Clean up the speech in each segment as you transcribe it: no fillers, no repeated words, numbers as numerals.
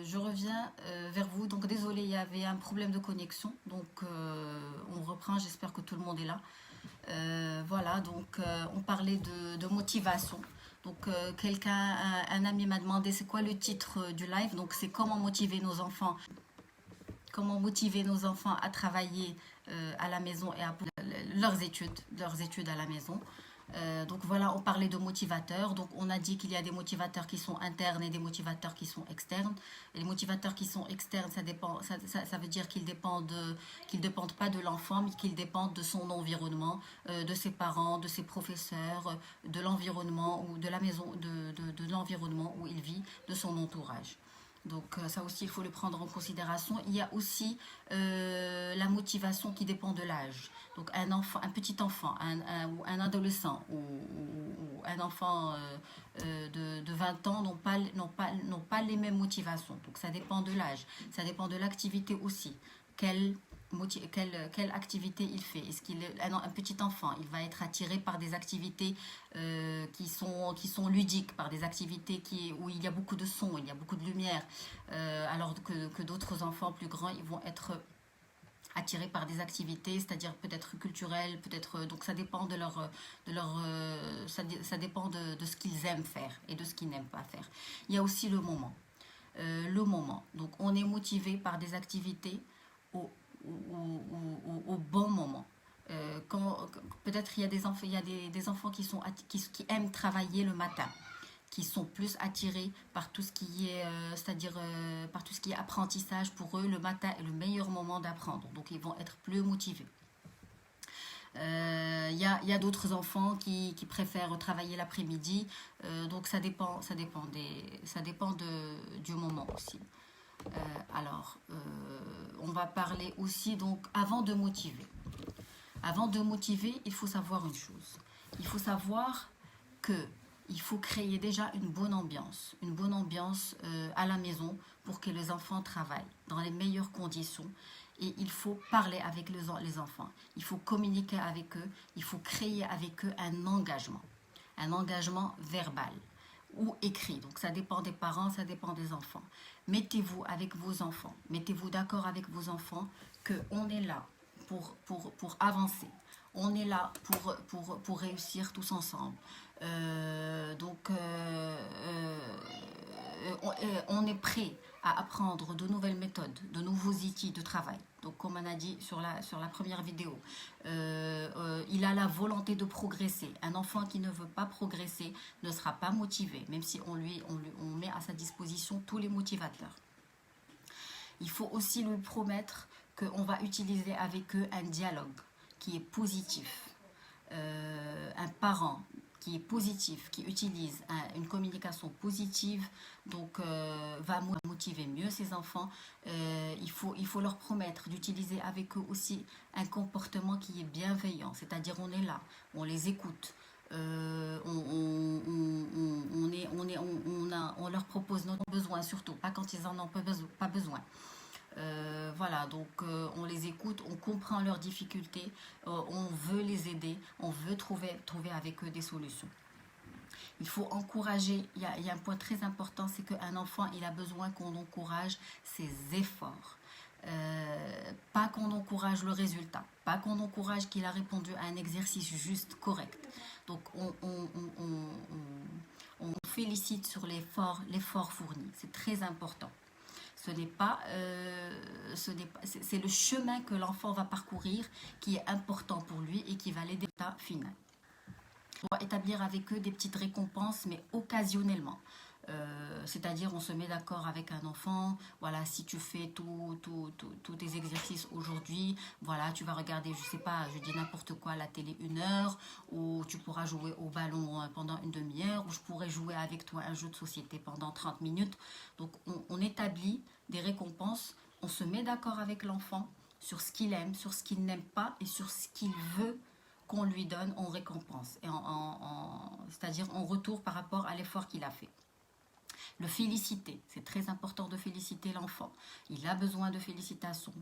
je reviens vers vous. Donc désolé, il y avait un problème de connexion. Donc on reprend, j'espère que tout le monde est là. Voilà, donc on parlait de motivation. Donc un ami m'a demandé c'est quoi le titre du live. Donc c'est comment motiver nos enfants à travailler à la maison et à leurs études à la maison. Donc voilà, on parlait de motivateurs. Donc on a dit qu'il y a des motivateurs qui sont internes et des motivateurs qui sont externes. Et les motivateurs qui sont externes, ça veut dire qu'ils dépendent pas de l'enfant, mais qu'ils dépendent de son environnement, de ses parents, de ses professeurs, de l'environnement ou de la maison, de l'environnement où il vit, de son entourage. Donc ça aussi, il faut le prendre en considération. Il y a aussi la motivation qui dépend de l'âge. Donc un petit enfant, ou un adolescent ou un enfant de 20 ans n'ont pas les mêmes motivations. Donc ça dépend de l'âge, ça dépend de l'activité aussi. Quelle, quelle activité il fait. Un petit enfant, il va être attiré par des activités qui sont ludiques, par des activités où il y a beaucoup de son, il y a beaucoup de lumière, alors que d'autres enfants plus grands, ils vont être attirés par des activités, c'est-à-dire peut-être culturelles, peut-être donc ça dépend ça dépend de ce qu'ils aiment faire et de ce qu'ils n'aiment pas faire. Il y a aussi le moment. Le moment. Donc on est motivé par des activités au, au bon moment. Quand peut-être il y a des enfants, des enfants qui aiment travailler le matin, qui sont plus attirés par tout ce qui est, c'est-à-dire par tout ce qui est apprentissage. Pour eux, le matin est le meilleur moment d'apprendre, donc ils vont être plus motivés. Y a d'autres enfants qui préfèrent travailler l'après-midi, donc ça dépend du moment aussi. On va parler aussi, donc, Avant de motiver, il faut savoir une chose. Il faut savoir que il faut créer déjà une bonne ambiance à la maison pour que les enfants travaillent dans les meilleures conditions. Et il faut parler avec les enfants, il faut communiquer avec eux, il faut créer avec eux un engagement verbal ou écrit. Donc ça dépend des parents, ça dépend des enfants. Mettez-vous d'accord avec vos enfants qu'on est là pour avancer. On est là pour réussir tous ensemble. On est prêt à apprendre de nouvelles méthodes, de nouveaux outils de travail. Donc, comme on a dit sur la première vidéo, il a la volonté de progresser. Un enfant qui ne veut pas progresser ne sera pas motivé, même si on met à sa disposition tous les motivateurs. Il faut aussi lui promettre qu'on va utiliser avec eux un dialogue qui est positif. Un parent qui est positif, qui utilise une communication positive, donc va motiver mieux ses enfants. Il faut leur promettre d'utiliser avec eux aussi un comportement qui est bienveillant, c'est-à-dire on est là, on les écoute. On leur propose nos besoins, surtout pas quand ils en ont pas besoin. Voilà, donc on les écoute, on comprend leurs difficultés, on veut les aider, on veut trouver avec eux des solutions. Il faut encourager, il y a un point très important, c'est qu'un enfant, il a besoin qu'on encourage ses efforts. Pas qu'on encourage le résultat, pas qu'on encourage qu'il a répondu à un exercice juste, correct. Donc on félicite sur l'effort fourni, c'est très important. C'est le chemin que l'enfant va parcourir qui est important pour lui et qui va l'aider à l'état final. On doit établir avec eux des petites récompenses, mais occasionnellement. C'est-à-dire, on se met d'accord avec un enfant, voilà, si tu fais tous tes exercices aujourd'hui, voilà, tu vas regarder, je sais pas, je dis n'importe quoi, la télé 1 heure, ou tu pourras jouer au ballon pendant une demi-heure, ou je pourrais jouer avec toi un jeu de société pendant 30 minutes. Donc, on établit des récompenses, on se met d'accord avec l'enfant sur ce qu'il aime, sur ce qu'il n'aime pas et sur ce qu'il veut qu'on lui donne en récompense, c'est-à-dire en retour par rapport à l'effort qu'il a fait. Le féliciter, c'est très important de féliciter l'enfant. Il a besoin de félicitations.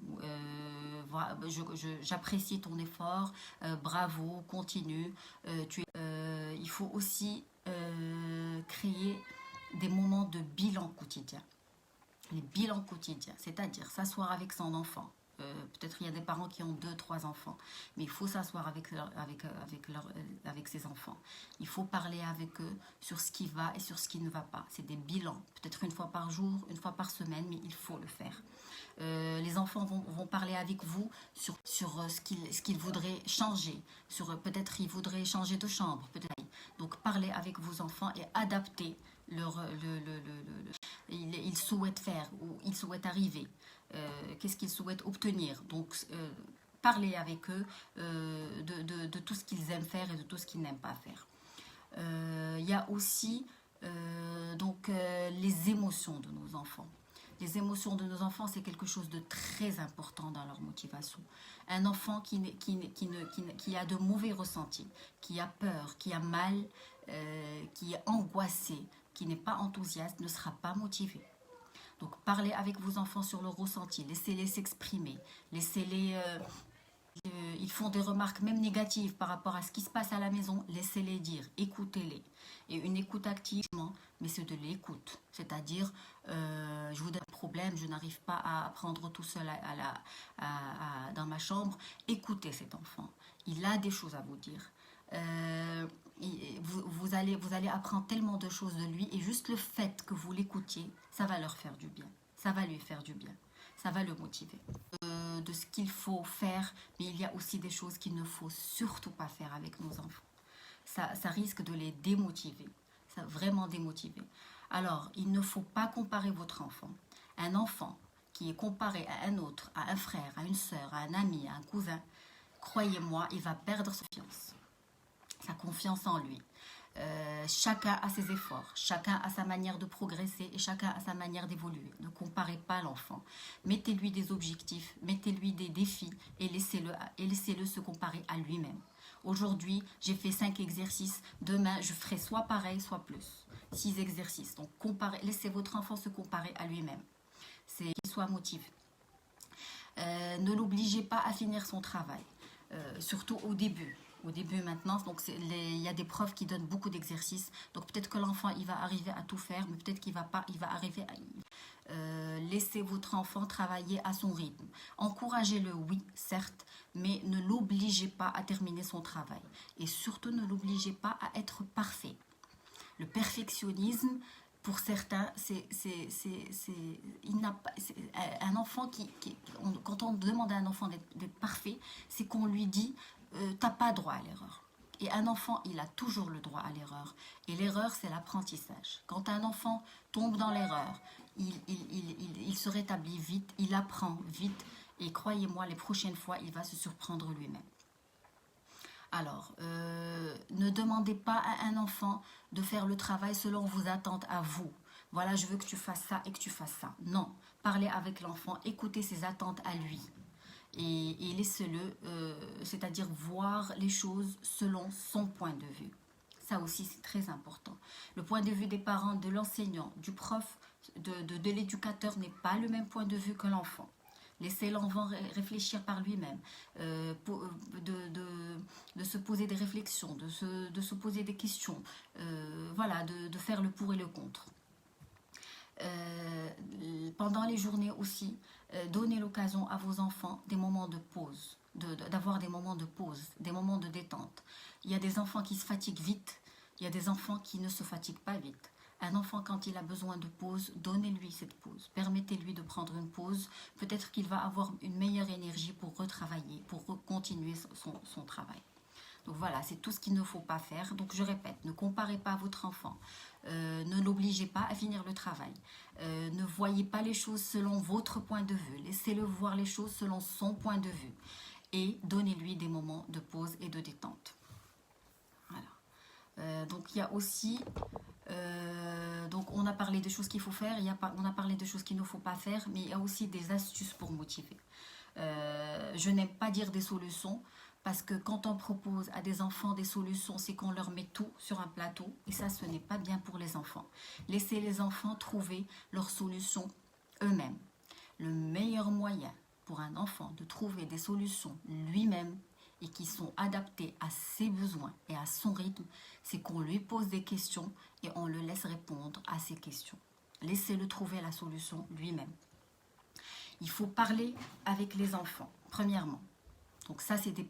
J'apprécie ton effort, bravo, continue. Il faut aussi créer des moments de bilan quotidien. les bilans quotidiens, c'est-à-dire s'asseoir avec son enfant. Peut-être il y a des parents qui ont 2, 3 enfants, mais il faut s'asseoir avec ses enfants. Il faut parler avec eux sur ce qui va et sur ce qui ne va pas. C'est des bilans, peut-être une fois par jour, une fois par semaine, mais il faut le faire. Les enfants vont parler avec vous sur ce qu'ils voudraient changer. Peut-être ils voudraient changer de chambre. Donc parlez avec vos enfants et adaptez ils souhaitent faire ou ils souhaitent arriver. Qu'est-ce qu'ils souhaitent obtenir. Donc parlez avec eux de tout ce qu'ils aiment faire et de tout ce qu'ils n'aiment pas faire. Il y a aussi les émotions de nos enfants. Les émotions de nos enfants, c'est quelque chose de très important dans leur motivation. Un enfant qui a de mauvais ressentis, qui a peur, qui a mal, qui est angoissé, qui n'est pas enthousiaste, ne sera pas motivé. Donc parlez avec vos enfants sur le ressenti, laissez-les s'exprimer, laissez-les... ils font des remarques même négatives par rapport à ce qui se passe à la maison, laissez-les dire, écoutez-les. Et une écoute active, mais c'est de l'écoute. C'est-à-dire, je vous donne un problème, je n'arrive pas à prendre tout seul dans ma chambre. Écoutez cet enfant. Il a des choses à vous dire. Vous allez apprendre tellement de choses de lui et juste le fait que vous l'écoutiez, ça va leur faire du bien. Ça va lui faire du bien. Ça va le motiver. De ce qu'il faut faire, mais il y a aussi des choses qu'il ne faut surtout pas faire avec nos enfants. Ça risque de les démotiver, ça vraiment démotiver. Alors, il ne faut pas comparer votre enfant. Un enfant qui est comparé à un autre, à un frère, à une sœur, à un ami, à un cousin, croyez-moi, il va perdre sa confiance en lui. Chacun a ses efforts, chacun a sa manière de progresser et chacun a sa manière d'évoluer. Ne comparez pas l'enfant. Mettez-lui des objectifs, mettez-lui des défis et laissez-le se comparer à lui-même. Aujourd'hui, j'ai fait 5 exercices. Demain, je ferai soit pareil, soit plus. 6 exercices. Donc, laissez votre enfant se comparer à lui-même. C'est qu'il soit motivé. Ne l'obligez pas à finir son travail, surtout au début. Au début maintenant, donc il y a des profs qui donnent beaucoup d'exercices. Donc peut-être que l'enfant il va arriver à tout faire, mais peut-être qu'il va pas, il va arriver à laissez votre enfant travailler à son rythme. Encouragez-le, oui, certes, mais ne l'obligez pas à terminer son travail. Et surtout, ne l'obligez pas à être parfait. Le perfectionnisme, pour certains, un enfant quand on demande à un enfant d'être parfait, c'est qu'on lui dit t'as pas droit à l'erreur. Et un enfant, il a toujours le droit à l'erreur. Et l'erreur, c'est l'apprentissage. Quand un enfant tombe dans l'erreur, il se rétablit vite, il apprend vite. Et croyez-moi, les prochaines fois, il va se surprendre lui-même. Alors, ne demandez pas à un enfant de faire le travail selon vos attentes à vous. Voilà, je veux que tu fasses ça et que tu fasses ça. Non, parlez avec l'enfant, écoutez ses attentes à lui. Et laissez-le, c'est-à-dire voir les choses selon son point de vue. Ça aussi, c'est très important. Le point de vue des parents, de l'enseignant, du prof, de l'éducateur n'est pas le même point de vue que l'enfant. Laissez l'enfant réfléchir par lui-même, de se poser des réflexions, de se poser des questions, voilà, de faire le pour et le contre. Pendant les journées aussi, donnez l'occasion à vos enfants des moments de pause, d'avoir des moments de pause, des moments de détente. Il y a des enfants qui se fatiguent vite, il y a des enfants qui ne se fatiguent pas vite. Un enfant, quand il a besoin de pause, donnez-lui cette pause. Permettez-lui de prendre une pause. Peut-être qu'il va avoir une meilleure énergie pour retravailler, pour continuer son travail. Donc voilà, c'est tout ce qu'il ne faut pas faire. Donc je répète, ne comparez pas votre enfant. Ne l'obligez pas à finir le travail. Ne voyez pas les choses selon votre point de vue. Laissez-le voir les choses selon son point de vue. Et donnez-lui des moments de pause et de détente. Voilà. Donc il y a aussi... donc on a parlé des choses qu'il faut faire, on a parlé des choses qu'il ne faut pas faire, mais il y a aussi des astuces pour motiver. Je n'aime pas dire des solutions, parce que quand on propose à des enfants des solutions, c'est qu'on leur met tout sur un plateau. Et ça, ce n'est pas bien pour les enfants. Laissez les enfants trouver leurs solutions eux-mêmes. Le meilleur moyen pour un enfant de trouver des solutions lui-même et qui sont adaptées à ses besoins et à son rythme, c'est qu'on lui pose des questions et on le laisse répondre à ces questions. Laissez-le trouver la solution lui-même. Il faut parler avec les enfants, premièrement. Donc ça, c'est des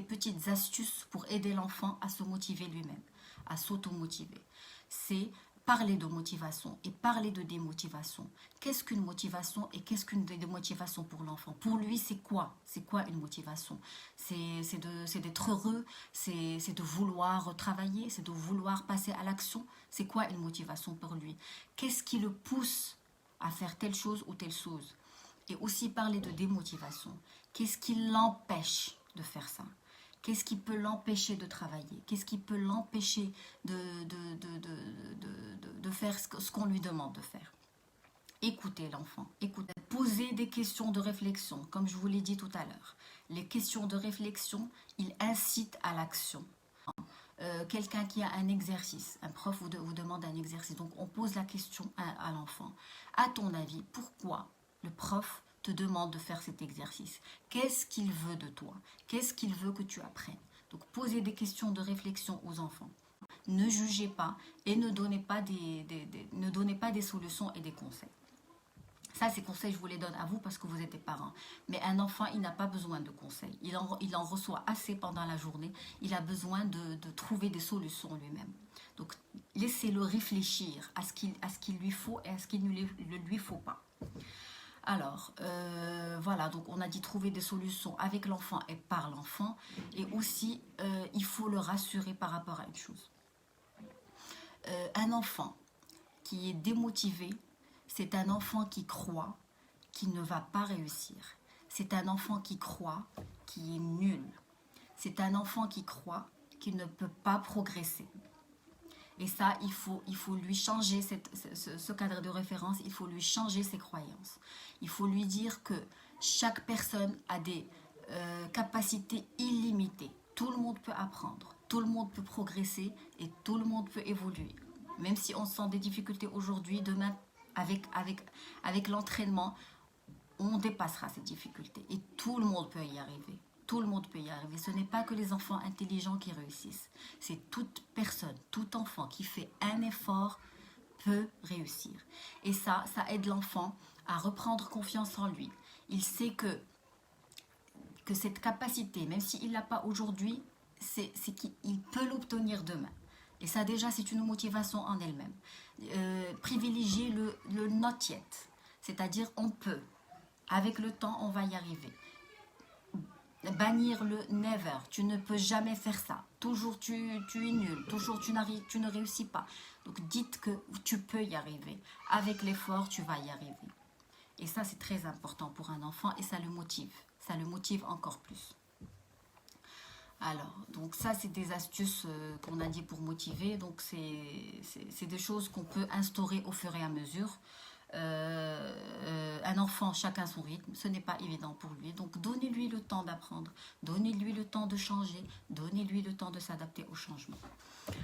petites astuces pour aider l'enfant à se motiver lui-même, à s'auto-motiver. C'est parler de motivation et parler de démotivation. Qu'est-ce qu'une motivation et qu'est-ce qu'une démotivation pour l'enfant? Pour lui, c'est quoi? C'est quoi une motivation? C'est d'être heureux, c'est de vouloir travailler, c'est de vouloir passer à l'action. C'est quoi une motivation pour lui? Qu'est-ce qui le pousse à faire telle chose ou telle chose? Et aussi parler de démotivation. Qu'est-ce qui l'empêche de faire ça? Qu'est-ce qui peut l'empêcher de travailler? Qu'est-ce qui peut l'empêcher de faire ce qu'on lui demande de faire? Écoutez l'enfant, écoutez. Posez des questions de réflexion, comme je vous l'ai dit tout à l'heure. Les questions de réflexion, ils incitent à l'action. Quelqu'un qui a un exercice, un prof vous demande un exercice, donc on pose la question à l'enfant. À ton avis, pourquoi le prof te demande de faire cet exercice? Qu'est-ce qu'il veut de toi? Qu'est-ce qu'il veut que tu apprennes? Donc posez des questions de réflexion aux enfants. Ne jugez pas et ne donnez pas des solutions et des conseils. Ça, ces conseils, je vous les donne à vous parce que vous êtes des parents. Mais un enfant, il n'a pas besoin de conseils. Il en reçoit assez pendant la journée. Il a besoin de trouver des solutions lui-même. Donc, laissez-le réfléchir à ce qu'il lui faut et à ce qu'il ne lui faut pas. Alors, voilà, donc on a dit trouver des solutions avec l'enfant et par l'enfant. Et aussi, il faut le rassurer par rapport à une chose. Un enfant qui est démotivé, c'est un enfant qui croit qu'il ne va pas réussir. C'est un enfant qui croit qu'il est nul. C'est un enfant qui croit qu'il ne peut pas progresser. Et ça, il faut lui changer ce cadre de référence, il faut lui changer ses croyances. Il faut lui dire que chaque personne a des capacités illimitées. Tout le monde peut apprendre, tout le monde peut progresser et tout le monde peut évoluer. Même si on sent des difficultés aujourd'hui, demain, avec l'entraînement, on dépassera ces difficultés. Et tout le monde peut y arriver. Tout le monde peut y arriver. Ce n'est pas que les enfants intelligents qui réussissent. C'est toute personne, tout enfant qui fait un effort peut réussir. Et ça aide l'enfant à reprendre confiance en lui. Il sait que cette capacité, même s'il ne l'a pas aujourd'hui, c'est qu'il peut l'obtenir demain. Et ça déjà, c'est une motivation en elle-même. Privilégier le not yet, c'est-à-dire on peut. Avec le temps, on va y arriver. Bannir le never, tu ne peux jamais faire ça. Toujours tu es nul, toujours tu ne réussis pas. Donc dites que tu peux y arriver. Avec l'effort, tu vas y arriver. Et ça, c'est très important pour un enfant et ça le motive. Ça le motive encore plus. Alors, donc ça, c'est des astuces qu'on a dit pour motiver. Donc, c'est des choses qu'on peut instaurer au fur et à mesure. Un enfant, chacun son rythme, ce n'est pas évident pour lui. Donc, donnez-lui le temps d'apprendre, donnez-lui le temps de changer, donnez-lui le temps de s'adapter au changement.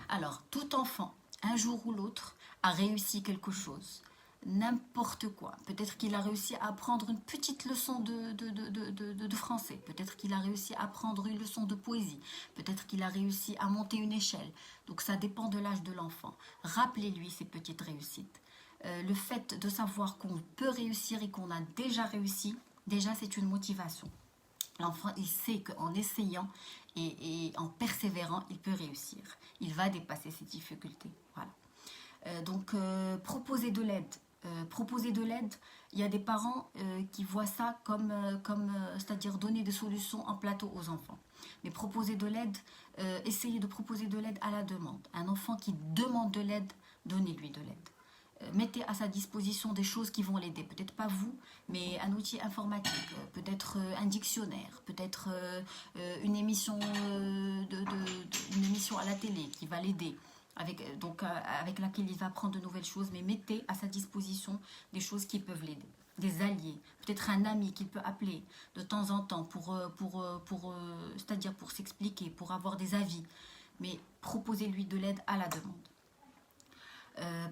Alors, tout enfant, un jour ou l'autre, a réussi quelque chose. N'importe quoi. Peut-être qu'il a réussi à apprendre une petite leçon de français. Peut-être qu'il a réussi à apprendre une leçon de poésie. Peut-être qu'il a réussi à monter une échelle. Donc ça dépend de l'âge de l'enfant. Rappelez-lui ces petites réussites. Le fait de savoir qu'on peut réussir et qu'on a déjà réussi, déjà c'est une motivation. L'enfant, il sait qu'en essayant et en persévérant, il peut réussir. Il va dépasser ses difficultés. Voilà. Donc, proposer de l'aide. Proposer de l'aide, il y a des parents qui voient ça comme c'est-à-dire donner des solutions en plateau aux enfants. Mais proposer de l'aide, essayez de proposer de l'aide à la demande. Un enfant qui demande de l'aide, donnez-lui de l'aide. Mettez à sa disposition des choses qui vont l'aider. Peut-être pas vous, mais un outil informatique, peut-être un dictionnaire, peut-être une émission une émission à la télé qui va l'aider. Avec laquelle il va apprendre de nouvelles choses, mais mettez à sa disposition des choses qui peuvent l'aider, des alliés, peut-être un ami qu'il peut appeler de temps en temps c'est-à-dire pour s'expliquer, pour avoir des avis, mais proposez-lui de l'aide à la demande.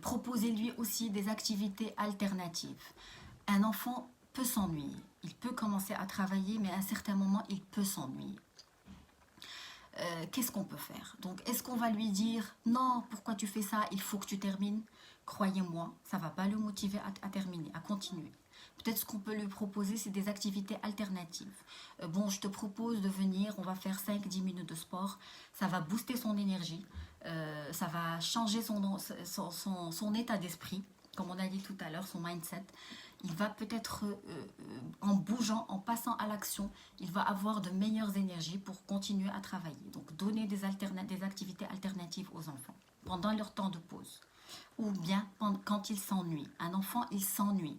Proposez-lui aussi des activités alternatives. Un enfant peut s'ennuyer, il peut commencer à travailler, mais à un certain moment, il peut s'ennuyer. Qu'est-ce qu'on peut faire? Donc, est-ce qu'on va lui dire « Non, pourquoi tu fais ça? Il faut que tu termines » croyez-moi, ça ne va pas le motiver à terminer, à continuer. Peut-être ce qu'on peut lui proposer, c'est des activités alternatives. Bon, je te propose de venir, on va faire 5-10 minutes de sport. Ça va booster son énergie, ça va changer son état d'esprit, comme on a dit tout à l'heure, son mindset. Il va peut-être, en bougeant, en passant à l'action, il va avoir de meilleures énergies pour continuer à travailler. Donc, donner des activités alternatives aux enfants pendant leur temps de pause. Ou bien quand ils s'ennuient. Un enfant, il s'ennuie.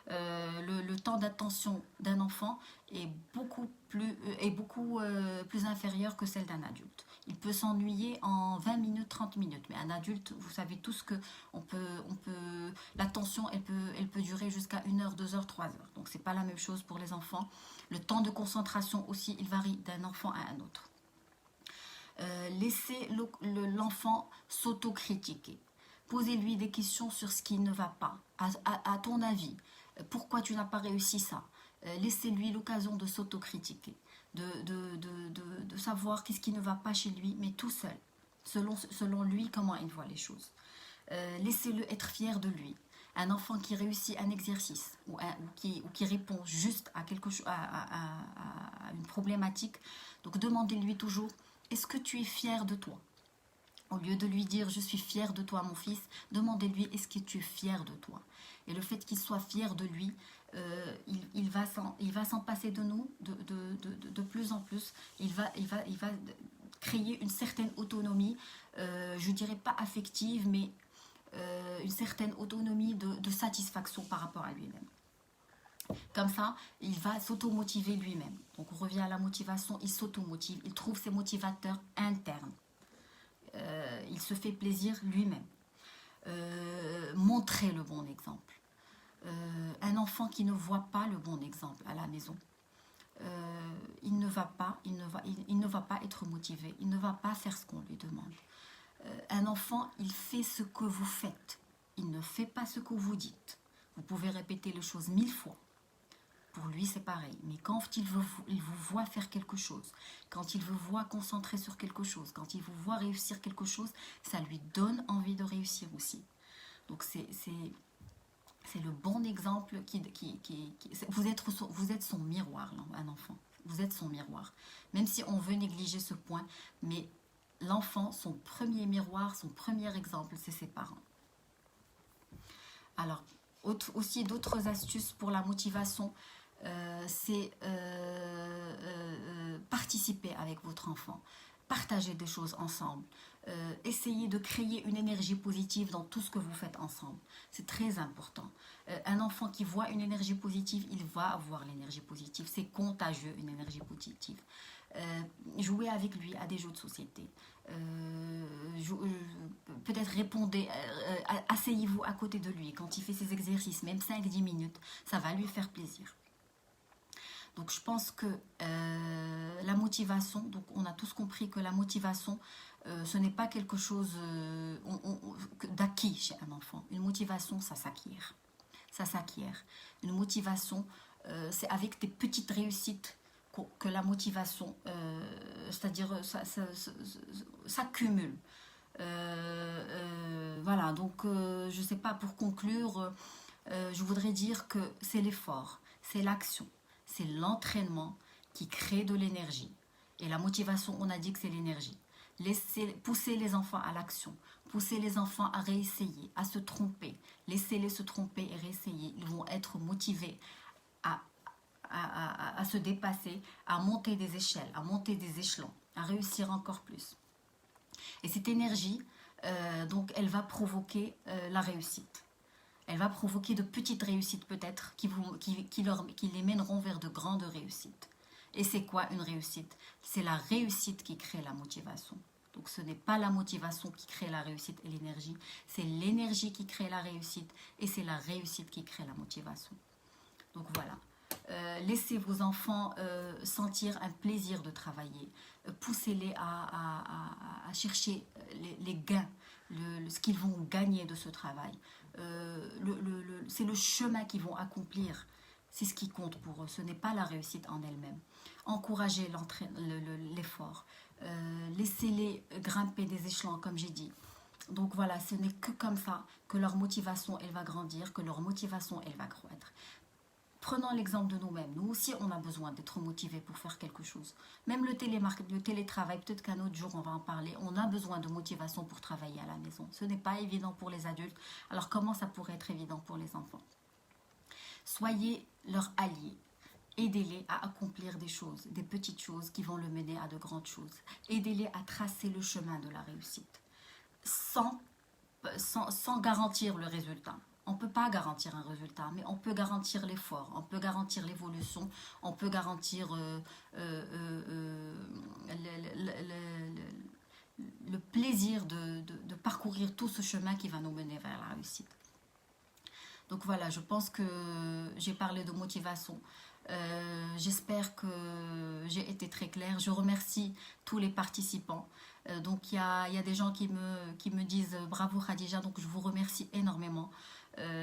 Le temps d'attention d'un enfant est beaucoup plus inférieur que celle d'un adulte. Il peut s'ennuyer en 20 minutes, 30 minutes, mais un adulte, vous savez tous que l'attention, elle peut durer jusqu'à 1 heure, 2 heures, 3 heures. Donc c'est pas la même chose pour les enfants. Le temps de concentration aussi, il varie d'un enfant à un autre. Laissez l'enfant s'autocritiquer. Posez-lui des questions sur ce qui ne va pas. À ton avis, pourquoi tu n'as pas réussi ça? Laissez-lui l'occasion de s'autocritiquer, de savoir qu'est-ce qui ne va pas chez lui, mais tout seul, selon lui, comment il voit les choses. Laissez-le être fier de lui. Un enfant qui réussit un exercice ou qui répond juste à quelque chose, à une problématique, donc demandez-lui toujours, est-ce que tu es fier de toi? Au lieu de lui dire « je suis fier de toi mon fils », demandez-lui « est-ce que tu es fier de toi ?» Et le fait qu'il soit fier de lui, il va s'en passer de nous de plus en plus. Il va créer une certaine autonomie, je dirais pas affective, mais une certaine autonomie de satisfaction par rapport à lui-même. Comme ça, il va s'automotiver lui-même. Donc on revient à la motivation, il s'automotive, il trouve ses motivateurs internes. Il se fait plaisir lui-même. Montrer le bon exemple. Un enfant qui ne voit pas le bon exemple à la maison, il ne va pas être motivé, il ne va pas faire ce qu'on lui demande. Un enfant, il fait ce que vous faites, il ne fait pas ce que vous dites. Vous pouvez répéter les choses 1000 fois. Pour lui, c'est pareil. Mais quand il vous voit faire quelque chose, quand il vous voit concentrer sur quelque chose, quand il vous voit réussir quelque chose, ça lui donne envie de réussir aussi. Donc, c'est le bon exemple. Vous êtes son miroir, un enfant. Vous êtes son miroir. Même si on veut négliger ce point, mais l'enfant, son premier miroir, son premier exemple, c'est ses parents. Alors, aussi d'autres astuces pour la motivation, c'est participer avec votre enfant, partager des choses ensemble, essayer de créer une énergie positive dans tout ce que vous faites ensemble. C'est très important. Un enfant qui voit une énergie positive, il va avoir l'énergie positive. C'est contagieux, une énergie positive. Jouez avec lui à des jeux de société. Peut-être répondez, asseyez-vous à côté de lui quand il fait ses exercices, même 5-10 minutes, ça va lui faire plaisir. Donc je pense que la motivation, donc on a tous compris que la motivation, ce n'est pas quelque chose d'acquis chez un enfant. Une motivation, ça s'acquiert. Ça s'acquiert. Une motivation, c'est avec des petites réussites que la motivation, c'est-à-dire ça cumule. Voilà, donc je ne sais pas, pour conclure, je voudrais dire que c'est l'effort, c'est l'action, c'est l'entraînement qui crée de l'énergie. Et la motivation, on a dit que c'est l'énergie. Pousser les enfants à l'action, pousser les enfants à réessayer, à se tromper, laissez-les se tromper et réessayer. Ils vont être motivés à se dépasser, à monter des échelles, à monter des échelons, à réussir encore plus. Et cette énergie, donc, elle va provoquer la réussite. Elle va provoquer de petites réussites peut-être qui les mèneront vers de grandes réussites. Et c'est quoi une réussite? C'est la réussite qui crée la motivation. Donc ce n'est pas la motivation qui crée la réussite et l'énergie, c'est l'énergie qui crée la réussite et c'est la réussite qui crée la motivation. Donc voilà. Laissez vos enfants sentir un plaisir de travailler. Poussez-les à chercher les gains, ce qu'ils vont gagner de ce travail. C'est le chemin qu'ils vont accomplir. C'est ce qui compte pour eux. Ce n'est pas la réussite en elle-même. Encouragez l'effort. Laissez-les grimper des échelons, comme j'ai dit. Donc voilà, ce n'est que comme ça que leur motivation, elle va grandir, que leur motivation, elle va croître. Prenons l'exemple de nous-mêmes. Nous aussi, on a besoin d'être motivés pour faire quelque chose. Même le télétravail, peut-être qu'un autre jour, on va en parler. On a besoin de motivation pour travailler à la maison. Ce n'est pas évident pour les adultes. Alors comment ça pourrait être évident pour les enfants? Soyez leurs alliés. Aidez-les à accomplir des choses, des petites choses qui vont le mener à de grandes choses. Aidez-les à tracer le chemin de la réussite sans, sans garantir le résultat. On ne peut pas garantir un résultat, mais on peut garantir l'effort, on peut garantir l'évolution, on peut garantir le plaisir de parcourir tout ce chemin qui va nous mener vers la réussite. Donc voilà, je pense que j'ai parlé de motivation. J'espère que j'ai été très claire. Je remercie tous les participants. Donc il y a des gens qui me disent bravo Khadija, donc je vous remercie énormément.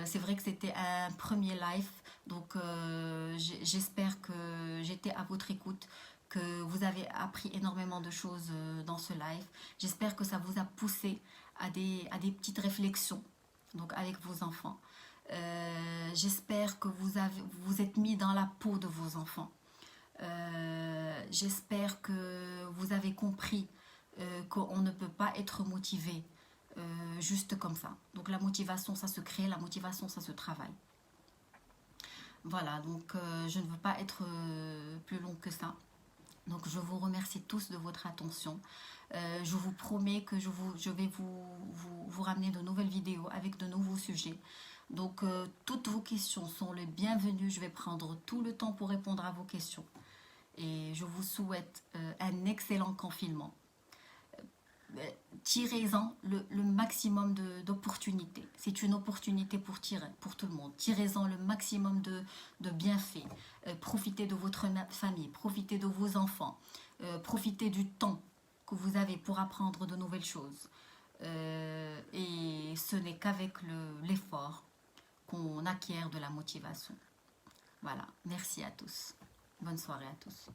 C'est vrai que c'était un premier live, donc j'espère que j'étais à votre écoute, que vous avez appris énormément de choses dans ce live. J'espère que ça vous a poussé à des petites réflexions donc avec vos enfants. J'espère que vous êtes mis dans la peau de vos enfants. J'espère que vous avez compris qu'on ne peut pas être motivé juste comme ça. Donc la motivation, ça se crée, la motivation, ça se travaille. Voilà, donc je ne veux pas être plus long que ça. Donc je vous remercie tous de votre attention. Je vous promets que je vais vous ramener de nouvelles vidéos avec de nouveaux sujets. Donc toutes vos questions sont les bienvenues. Je vais prendre tout le temps pour répondre à vos questions. Et je vous souhaite un excellent confinement. Tirez-en le maximum d'opportunités. C'est une opportunité pour tirer, pour tout le monde. Tirez-en le maximum de bienfaits. Profitez de votre famille, profitez de vos enfants, profitez du temps que vous avez pour apprendre de nouvelles choses. Et ce n'est qu'avec l'effort qu'on acquiert de la motivation. Voilà, merci à tous. Bonne soirée à tous.